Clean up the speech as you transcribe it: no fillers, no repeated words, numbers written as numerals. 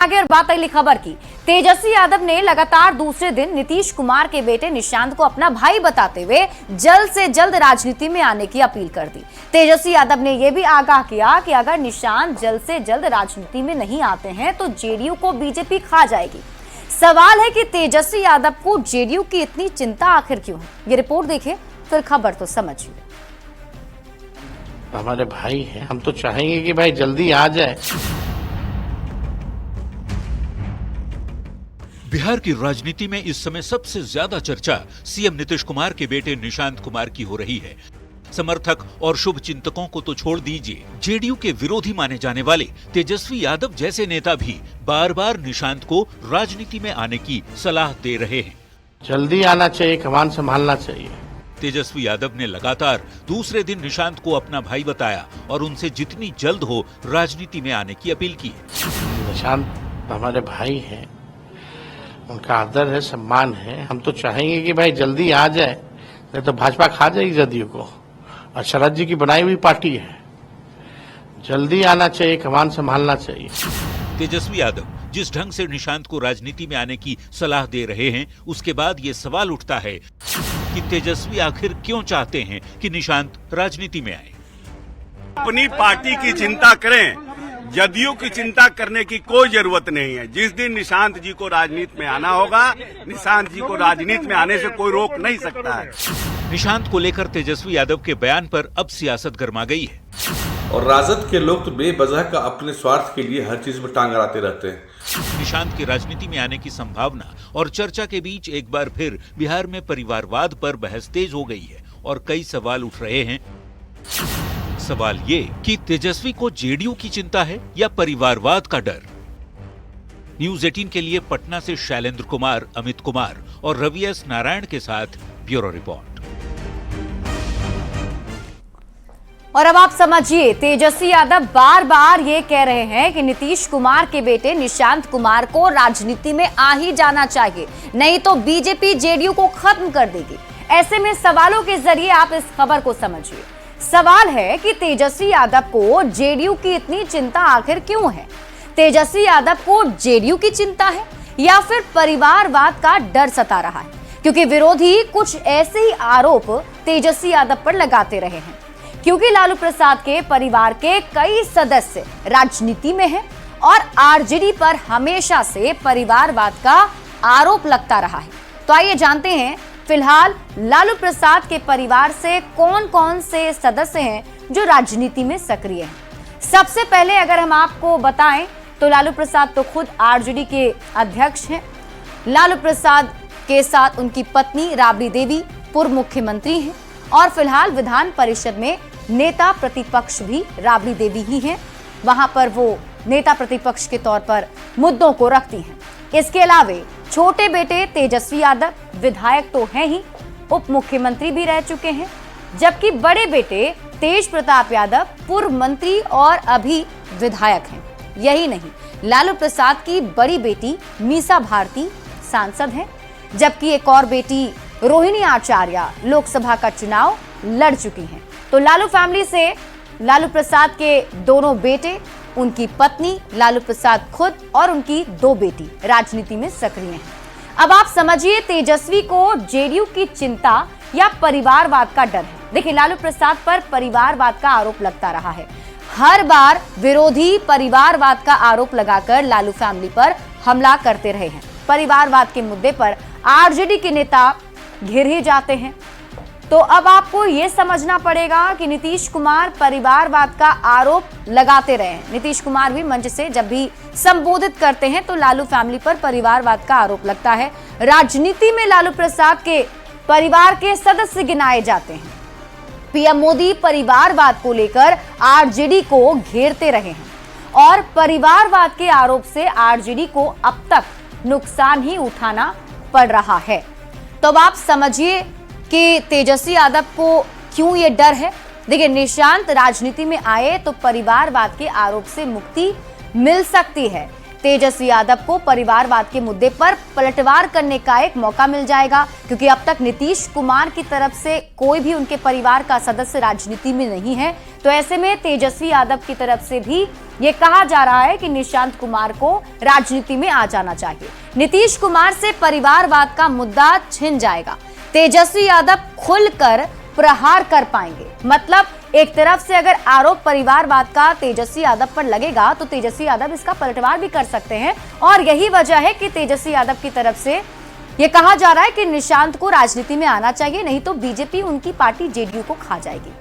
आगे और बात अगली खबर की। तेजस्वी यादव ने लगातार दूसरे दिन नीतीश कुमार के बेटे निशांत को अपना भाई बताते हुए जल्द से जल्द राजनीति में आने की अपील कर दी। तेजस्वी यादव ने यह भी आगाह किया कि अगर निशांत जल्द से जल्द राजनीति में नहीं आते हैं तो जेडीयू को बीजेपी खा जाएगी। सवाल है कि तेजस्वी यादव को जेडीयू की इतनी चिंता आखिर क्यों है? ये रिपोर्ट देखें फिर खबर तो समझिए। हमारे भाई हैं, हम तो चाहेंगे कि भाई जल्दी आ जाए। बिहार की राजनीति में इस समय सबसे ज्यादा चर्चा सीएम नीतीश कुमार के बेटे निशांत कुमार की हो रही है। समर्थक और शुभ चिंतकों को तो छोड़ दीजिए, जेडीयू के विरोधी माने जाने वाले तेजस्वी यादव जैसे नेता भी बार बार निशांत को राजनीति में आने की सलाह दे रहे हैं। जल्दी आना चाहिए, कमान संभालना चाहिए। तेजस्वी यादव ने लगातार दूसरे दिन निशांत को अपना भाई बताया और उनसे जितनी जल्द हो राजनीति में आने की अपील की। निशांत हमारे भाई हैं, उनका आदर है, सम्मान है। हम तो चाहेंगे कि भाई जल्दी आ जाए, नहीं तो भाजपा खा जाएगी जदयू को। और शरद जी की बनाई हुई पार्टी है, जल्दी आना चाहिए, कमान संभालना चाहिए। तेजस्वी यादव जिस ढंग से निशांत को राजनीति में आने की सलाह दे रहे हैं, उसके बाद ये सवाल उठता है कि तेजस्वी आखिर क्यों चाहते हैं कि निशांत राजनीति में आए। अपनी पार्टी की चिंता करें, जदयू की चिंता करने की कोई जरूरत नहीं है। जिस दिन निशांत जी को राजनीति में आना होगा, निशांत जी को राजनीति में आने से कोई रोक नहीं सकता है। निशांत को लेकर तेजस्वी यादव के बयान पर अब सियासत गर्मा गई है। और राजद के लोग तो बेवजह का अपने स्वार्थ के लिए हर चीज में टांग अड़ाते रहते हैं। निशांत की राजनीति में आने की संभावना और चर्चा के बीच एक बार फिर बिहार में परिवारवाद पर बहस तेज हो गई है और कई सवाल उठ रहे हैं। सवाल ये कि तेजस्वी को जेडीयू की चिंता है या परिवारवाद का डर। न्यूज 18 के लिए पटना से शैलेंद्र कुमार, अमित कुमार और रवि एस नारायण के साथ ब्यूरो रिपोर्ट। और अब आप समझिए, तेजस्वी यादव बार बार ये कह रहे हैं कि नीतीश कुमार के बेटे निशांत कुमार को राजनीति में आ ही जाना चाहिए, नहीं तो बीजेपी जेडीयू को खत्म कर देगी। ऐसे में सवालों के जरिए आप इस खबर को समझिए। सवाल है कि तेजस्वी यादव को जेडीयू की इतनी चिंता आखिर क्यों है? तेजस्वी यादव को जेडीयू की चिंता है या फिर परिवारवाद का डर सता रहा है? क्योंकि विरोधी कुछ ऐसे ही आरोप तेजस्वी यादव पर लगाते रहे हैं। क्योंकि लालू प्रसाद के परिवार के कई सदस्य राजनीति में हैं और आरजेडी पर हमेशा से परिवारवाद का आरोप लगता रहा है। तो आइए जानते हैं फिलहाल लालू प्रसाद के परिवार से कौन कौन से सदस्य हैं जो राजनीति में सक्रिय हैं। सबसे पहले अगर हम आपको बताएं तो लालू प्रसाद तो खुद आरजेडी के अध्यक्ष हैं। लालू प्रसाद के साथ उनकी पत्नी राबड़ी देवी पूर्व मुख्यमंत्री हैं और फिलहाल विधान परिषद में नेता प्रतिपक्ष भी राबड़ी देवी ही हैं। वहां पर वो नेता प्रतिपक्ष के तौर पर मुद्दों को रखती हैं। इसके अलावा छोटे बेटे तेजस्वी यादव विधायक तो हैं ही, उप मुख्यमंत्री भी रह चुके हैं, जबकि बड़े बेटे तेज प्रताप यादव पूर्व मंत्री और अभी विधायक हैं। यही नहीं, लालू प्रसाद की बड़ी बेटी मीसा भारती सांसद हैं, जबकि एक और बेटी रोहिणी आचार्य लोकसभा का चुनाव लड़ चुकी हैं। तो लालू फैमिली से लालू प्रसाद के दोनों बेटे, उनकी पत्नी, लालू प्रसाद खुद और उनकी दो बेटी राजनीति में सक्रिय हैं। अब आप समझिए, तेजस्वी को जेडीयू की चिंता या परिवारवाद का डर है। देखिए, लालू प्रसाद पर परिवारवाद का आरोप लगता रहा है। हर बार विरोधी परिवारवाद का आरोप लगाकर लालू फैमिली पर हमला करते रहे हैं। परिवारवाद के मुद्दे पर आरजेडी के नेता घिर ही जाते हैं। तो अब आपको यह समझना पड़ेगा कि नीतीश कुमार परिवारवाद का आरोप लगाते रहे हैं। नीतीश कुमार भी मंच से जब भी संबोधित करते हैं तो लालू फैमिली पर परिवारवाद का आरोप लगता है। राजनीति में लालू प्रसाद के परिवार के सदस्य गिनाए जाते हैं। पीएम मोदी परिवारवाद को लेकर आरजेडी को घेरते रहे हैं और परिवारवाद के आरोप से आरजेडी को अब तक नुकसान ही उठाना पड़ रहा है। तो अब आप समझिए कि तेजस्वी यादव को क्यों ये डर है। देखिए, निशांत राजनीति में आए तो परिवारवाद के आरोप से मुक्ति मिल सकती है। तेजस्वी यादव को परिवारवाद के मुद्दे पर पलटवार करने का एक मौका मिल जाएगा, क्योंकि अब तक नीतीश कुमार की तरफ से कोई भी उनके परिवार का सदस्य राजनीति में नहीं है। तो ऐसे में तेजस्वी यादव की तरफ से भी ये कहा जा रहा है कि निशांत कुमार को राजनीति में आ जाना चाहिए। नीतीश कुमार से परिवारवाद का मुद्दा छिन जाएगा, तेजस्वी यादव खुलकर प्रहार कर पाएंगे। मतलब एक तरफ से अगर आरोप परिवारवाद का तेजस्वी यादव पर लगेगा तो तेजस्वी यादव इसका पलटवार भी कर सकते हैं, और यही वजह है कि तेजस्वी यादव की तरफ से यह कहा जा रहा है कि निशांत को राजनीति में आना चाहिए, नहीं तो बीजेपी उनकी पार्टी जेडीयू को खा जाएगी।